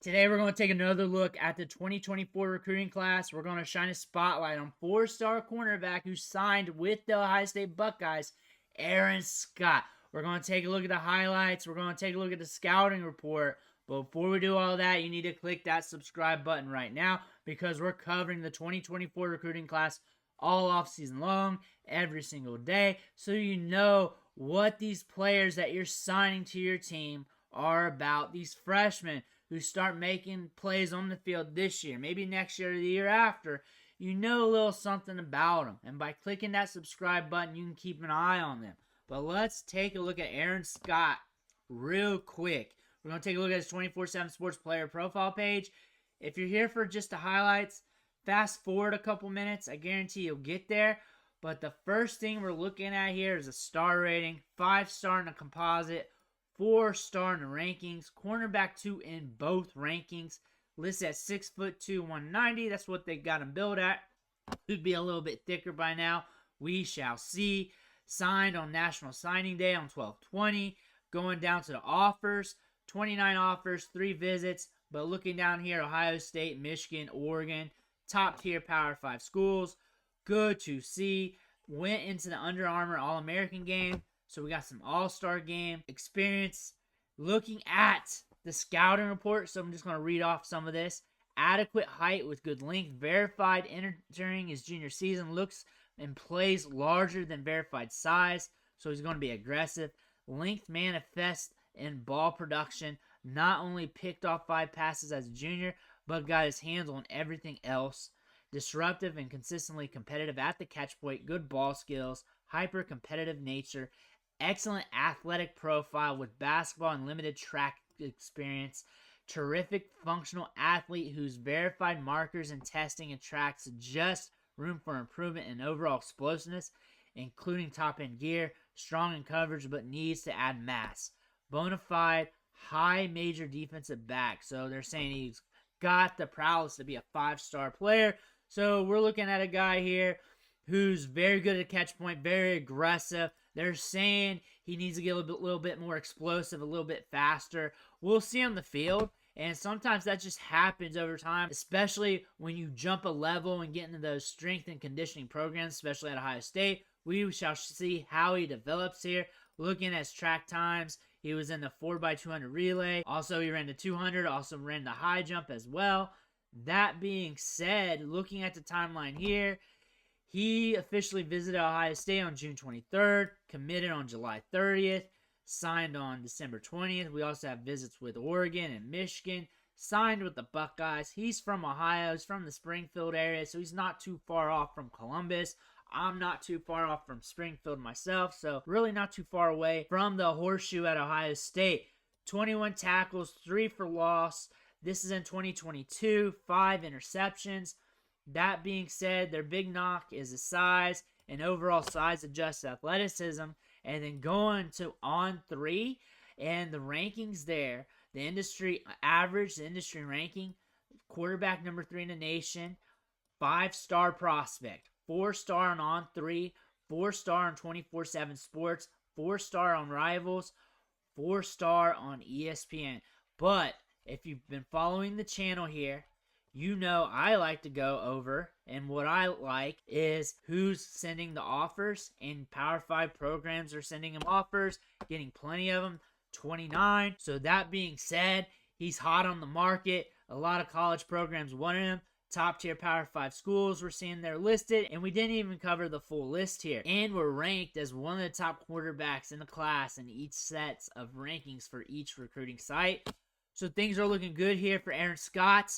Today we're going to take another look at the 2024 recruiting class. We're going to shine a spotlight on four-star cornerback who signed with the Ohio State Buckeyes, Aaron Scott. We're going to take a look at the highlights. We're going to take a look at the scouting report. But before we do all that, you need to click that subscribe button right now because we're covering the 2024 recruiting class all off-season long, every single day, so you know what these players that you're signing to your team are about. These freshmen who start making plays on the field this year, maybe next year or the year after, you know a little something about them. And by clicking that subscribe button, you can keep an eye on them. But let's take a look at Aaron Scott real quick. We're going to take a look at his 24/7 Sports Player profile page. If you're here for just the highlights, fast forward a couple minutes. I guarantee you'll get there. But the first thing we're looking at here is a star rating. 5-star in a composite. 4-star in the rankings. Cornerback 2 in both rankings. Listed at 6'2", 190. That's what they got him billed at. Could be a little bit thicker by now. We shall see. Signed on National Signing Day on 12/20. Going down to the offers. 29 offers, 3 visits. But looking down here, Ohio State, Michigan, Oregon. Top tier Power 5 schools. Good to see. Went into the Under Armour All-American game. So we got some all-star game experience. Looking at the scouting report, so I'm just going to read off some of this. Adequate height with good length. Verified entering his junior season. Looks and plays larger than verified size. So he's going to be aggressive. Length manifests in ball production. Not only picked off 5 passes as a junior, but got his hands on everything else. Disruptive and consistently competitive at the catch point. Good ball skills. Hyper-competitive nature. Excellent athletic profile with basketball and limited track experience. Terrific functional athlete whose verified markers and testing and track suggest room for improvement in overall explosiveness, including top-end gear. Strong in coverage but needs to add mass. Bonafide high major defensive back. So they're saying he's got the prowess to be a 5-star player. So we're looking at a guy here who's very good at catch point, very aggressive. They're saying he needs to get a little bit more explosive, a little bit faster. We'll see on the field, and sometimes that just happens over time, especially when you jump a level and get into those strength and conditioning programs, especially at Ohio State. We shall see how he develops here. Looking at his track times, he was in the 4x200 relay. Also, he ran the 200, also ran the high jump as well. That being said, looking at the timeline here, he officially visited Ohio State on June 23rd, committed on July 30th, signed on December 20th. We also have visits with Oregon and Michigan, signed with the Buckeyes. He's from Ohio. He's from the Springfield area, so he's not too far off from Columbus. I'm not too far off from Springfield myself, so really not too far away from the horseshoe at Ohio State. 21 tackles, 3 for loss. This is in 2022, 5 interceptions. That being said, their big knock is the size and overall size adjusted athleticism. And then going to on 3 and the rankings there, the industry average, the industry ranking, quarterback number 3 in the nation, 5-star prospect, 4-star on 3, 4-star on 24/7 Sports, 4-star on Rivals, 4-star on ESPN. But if you've been following the channel here, you know I like to go over, and what I like is who's sending the offers, and Power 5 programs are sending him offers, getting plenty of them, 29. So that being said, he's hot on the market. A lot of college programs wanted him. Top-tier Power 5 schools we're seeing they're listed, and we didn't even cover the full list here. And we're ranked as one of the top quarterbacks in the class in each sets of rankings for each recruiting site. So things are looking good here for Aaron Scott.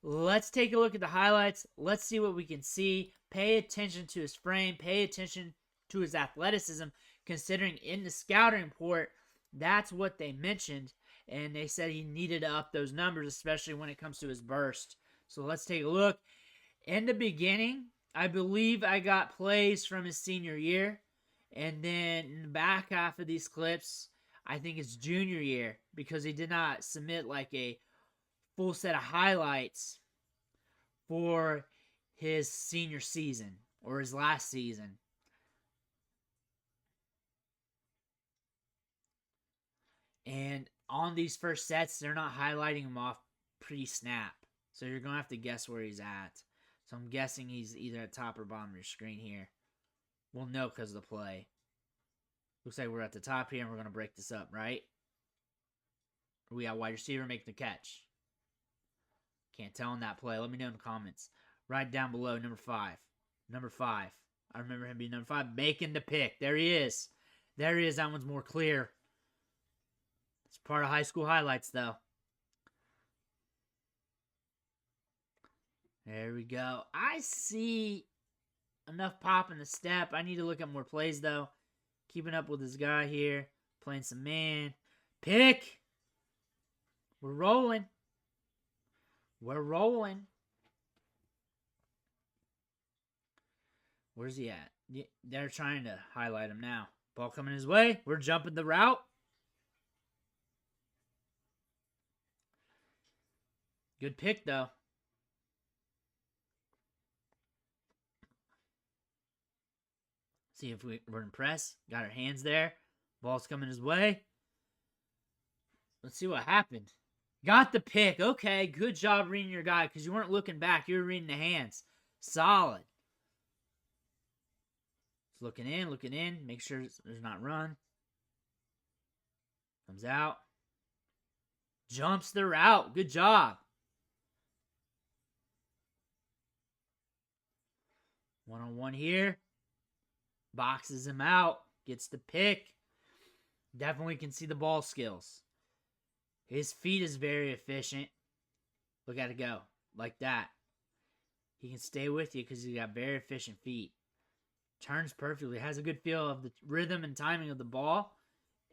Let's take a look at the highlights. Let's see what we can see. Pay attention to his frame. Pay attention to his athleticism, considering in the scouting report, that's what they mentioned. And they said he needed to up those numbers, especially when it comes to his burst. So let's take a look. In the beginning, I believe I got plays from his senior year. And then in the back half of these clips, I think it's junior year, because he did not submit like a full set of highlights for his senior season or his last season. And on these first sets, they're not highlighting him off pre-snap. So you're going to have to guess where he's at. So I'm guessing he's either at top or bottom of your screen here. We'll know because of the play. Looks like we're at the top here, and we're going to break this up, right? We got wide receiver making the catch. Can't tell in that play. Let me know in the comments. Right down below, number 5. Number 5. I remember him being number 5, making the pick. There he is. There he is. That one's more clear. It's part of high school highlights, though. There we go. I see enough pop in the step. I need to look at more plays, though. Keeping up with this guy here. Playing some man. Pick! We're rolling. We're rolling. Where's he at? They're trying to highlight him now. Ball coming his way. We're jumping the route. Good pick, though. See if we're impressed. Got our hands there. Ball's coming his way. Let's see what happened. Got the pick. Okay, good job reading your guy because you weren't looking back. You were reading the hands. Solid. Just looking in. Make sure there's not run. Comes out. Jumps the route. Good job. One-on-one here. Boxes him out. Gets the pick. Definitely can see the ball skills. His feet is very efficient. Look at it go. Like that. He can stay with you because he's got very efficient feet. Turns perfectly. Has a good feel of the rhythm and timing of the ball.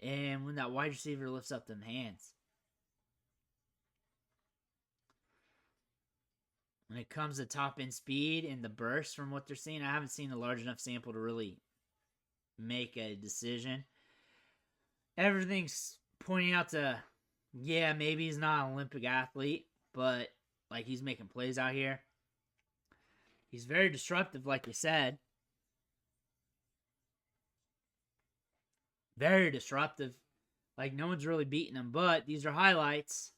And when that wide receiver lifts up them hands. When it comes to top end speed and the burst from what they're seeing, I haven't seen a large enough sample to really make a decision. Everything's pointing out to, yeah, maybe he's not an Olympic athlete, but like he's making plays out here. He's very disruptive, like you said. Very disruptive. Like no one's really beating him, but these are highlights.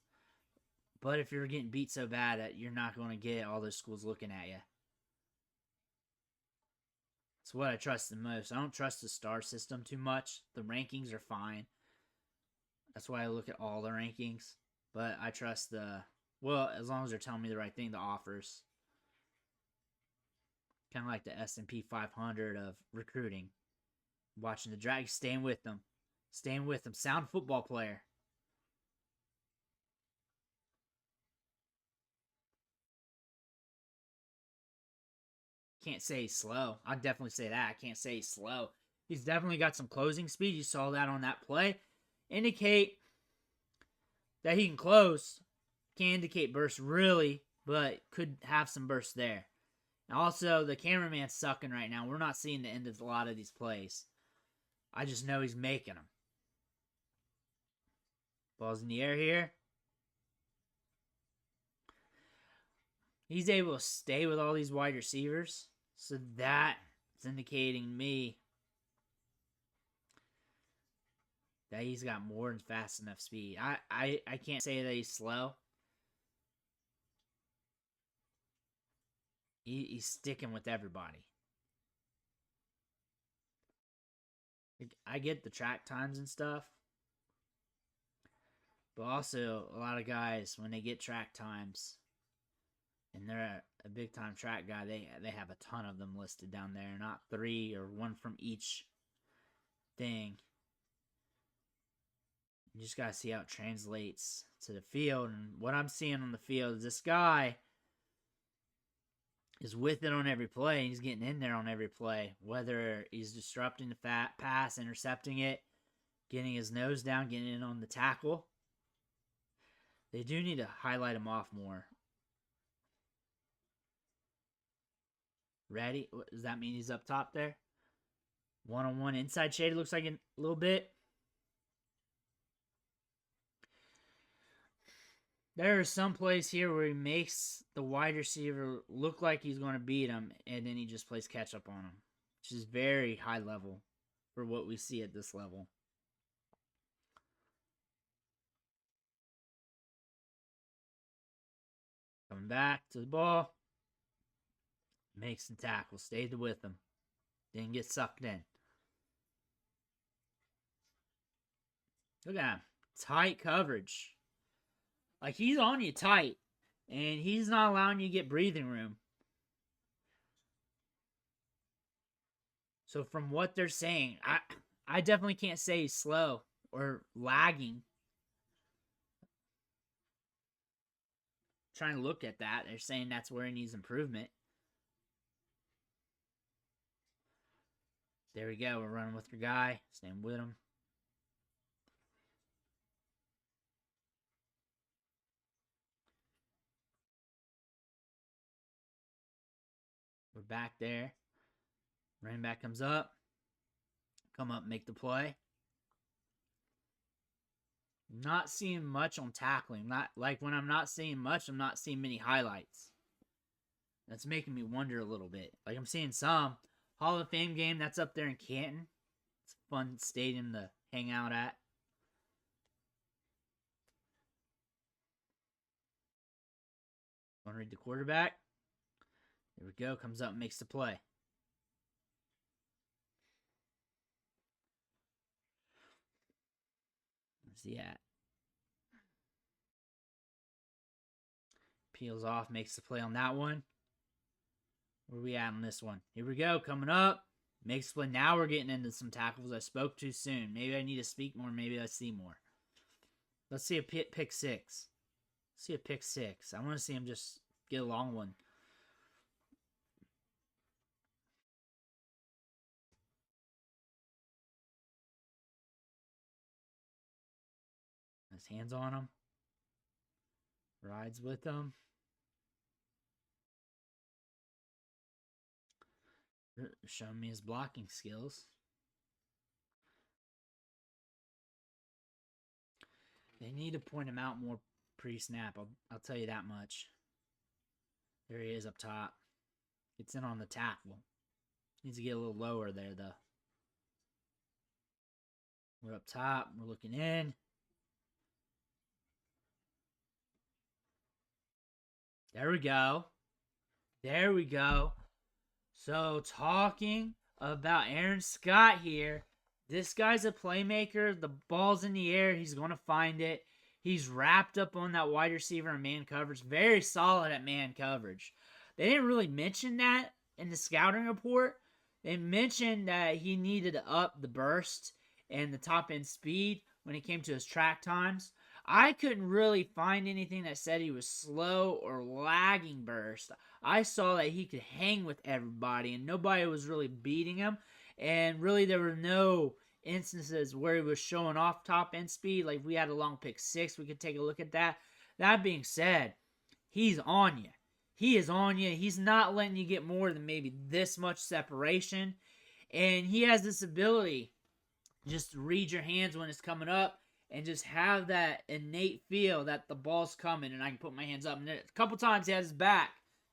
But if you're getting beat so bad that you're not going to get all those schools looking at you. It's what I trust the most. I don't trust the star system too much. The rankings are fine. That's why I look at all the rankings. But I trust as long as they're telling me the right thing, the offers. Kind of like the S&P 500 of recruiting. Watching the Dragons, staying with them. Sound football player. Can't say he's slow. I'd definitely say that. I can't say he's slow. He's definitely got some closing speed. You saw that on that play. Indicate that he can close. Can't indicate burst really, but could have some burst there. And also, the cameraman's sucking right now. We're not seeing the end of a lot of these plays. I just know he's making them. Ball's in the air here. He's able to stay with all these wide receivers. So that's indicating to me that he's got more than fast enough speed. I can't say that he's slow. He's sticking with everybody. I get the track times and stuff. But also, a lot of guys, when they get track times, and they're a big-time track guy, they have a ton of them listed down there. Not 3 or 1 from each thing. You just got to see how it translates to the field. And what I'm seeing on the field is this guy is with it on every play. And he's getting in there on every play. Whether he's disrupting the pass, intercepting it, getting his nose down, getting in on the tackle. They do need to highlight him off more. Ready? Does that mean he's up top there? One-on-one inside shade, it looks like a little bit. There are some plays here where he makes the wide receiver look like he's going to beat him, and then he just plays catch-up on him, which is very high level for what we see at this level. Coming back to the ball. Makes the tackle. Stayed with him. Didn't get sucked in. Look at him. Tight coverage. Like, he's on you tight. And he's not allowing you to get breathing room. So from what they're saying, I definitely can't say he's slow or lagging. Trying to look at that. They're saying that's where he needs improvement. There we go. We're running with your guy. Staying with him. We're back there. Running back comes up. Come up, make the play. Not seeing much on tackling. Not like when I'm not seeing much, I'm not seeing many highlights. That's making me wonder a little bit. Like, I'm seeing some. Hall of Fame game, that's up there in Canton. It's a fun stadium to hang out at. Want to read the quarterback? There we go. Comes up and makes the play. Where's he at? Peels off, makes the play on that one. Where are we at on this one? Here we go. Coming up. Makes the play. Now we're getting into some tackles. I spoke too soon. Maybe I need to speak more. Maybe I see more. Let's see a pick six. Let's see a pick six. I want to see him just get a long one. His hands on him. Rides with him. Showing me his blocking skills. They need to point him out more pre-snap. I'll tell you that much. There he is up top. Gets in on the tackle. Needs to get a little lower there, though. We're up top. We're looking in. There we go. There we go. So, talking about Aaron Scott here. This guy's a playmaker. The ball's in the air. He's going to find it. He's wrapped up on that wide receiver and man coverage. Very solid at man coverage. They didn't really mention that in the scouting report. They mentioned that he needed to up the burst and the top end speed when it came to his track times. I couldn't really find anything that said he was slow or lagging burst. I saw that he could hang with everybody and nobody was really beating him. And really there were no instances where he was showing off top end speed. Like if we had a long pick six, we could take a look at that. That being said, he's on you. He is on you. He's not letting you get more than maybe this much separation. And he has this ability just to read your hands when it's coming up and just have that innate feel that the ball's coming and I can put my hands up. And a couple times he had his back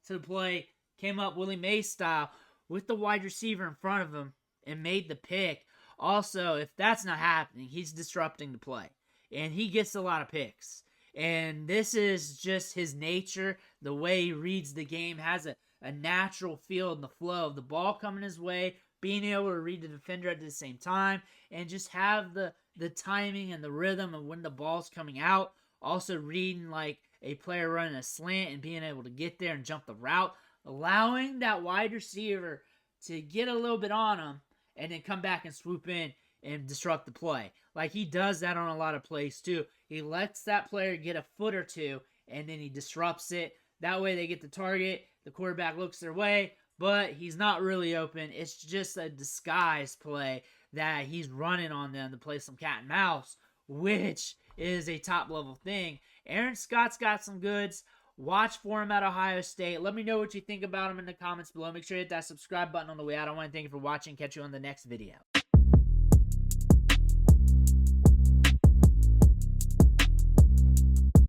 to the play, came up Willie Mays style with the wide receiver in front of him and made the pick. Also, if that's not happening, he's disrupting the play. And he gets a lot of picks. And this is just his nature, the way he reads the game, has a natural feel in the flow of the ball coming his way, being able to read the defender at the same time, and just have the timing and the rhythm of when the ball's coming out. Also reading like a player running a slant and being able to get there and jump the route, allowing that wide receiver to get a little bit on him and then come back and swoop in and disrupt the play. Like he does that on a lot of plays too. He lets that player get a foot or two and then he disrupts it. That way they get the target, the quarterback looks their way, but he's not really open. It's just a disguise play that he's running on them to play some cat and mouse, which is a top level thing. Aaron Scott's got some goods. Watch for him at Ohio State. Let me know what you think about him in the comments below. Make sure you hit that subscribe button on the way out. I want to thank you for watching. Catch you on the next video.